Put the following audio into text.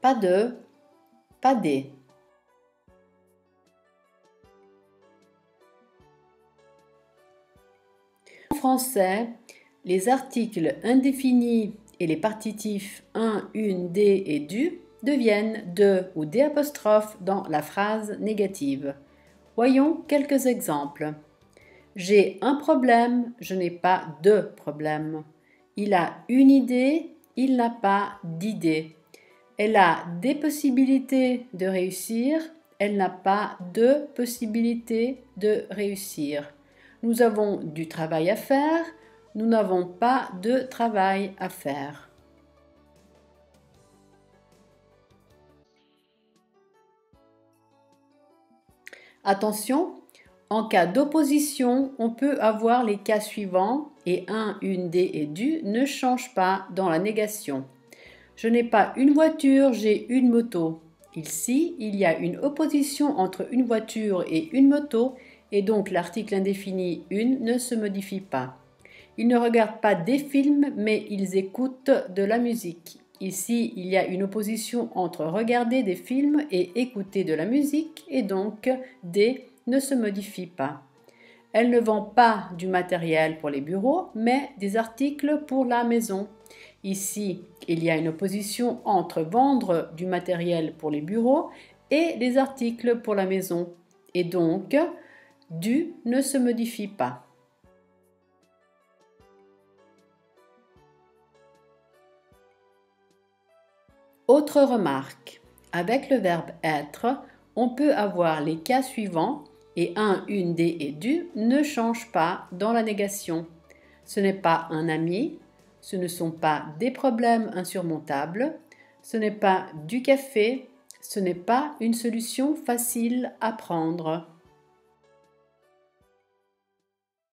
pas de, pas des. En français, les articles indéfinis et les partitifs un, une, des et du deviennent de ou des apostrophes dans la phrase négative. Voyons quelques exemples. J'ai un problème, je n'ai pas de problème. Il a une idée, il n'a pas d'idée. Elle a des possibilités de réussir, elle n'a pas de possibilités de réussir. Nous avons du travail à faire, nous n'avons pas de travail à faire. Attention, en cas d'opposition, on peut avoir les cas suivants et un, une, des et du ne changent pas dans la négation. Je n'ai pas une voiture, j'ai une moto. Ici, il y a une opposition entre une voiture et une moto et donc l'article indéfini une ne se modifie pas. Ils ne regardent pas des films mais ils écoutent de la musique. Ici, il y a une opposition entre regarder des films et écouter de la musique et donc des ne se modifie pas. Elle ne vend pas du matériel pour les bureaux mais des articles pour la maison. Ici, il y a une opposition entre vendre du matériel pour les bureaux et les articles pour la maison. Et donc, du ne se modifie pas. Autre remarque, avec le verbe être, on peut avoir les cas suivants et un, une, des et du ne changent pas dans la négation. Ce n'est pas un ami, ce ne sont pas des problèmes insurmontables, ce n'est pas du café, ce n'est pas une solution facile à prendre.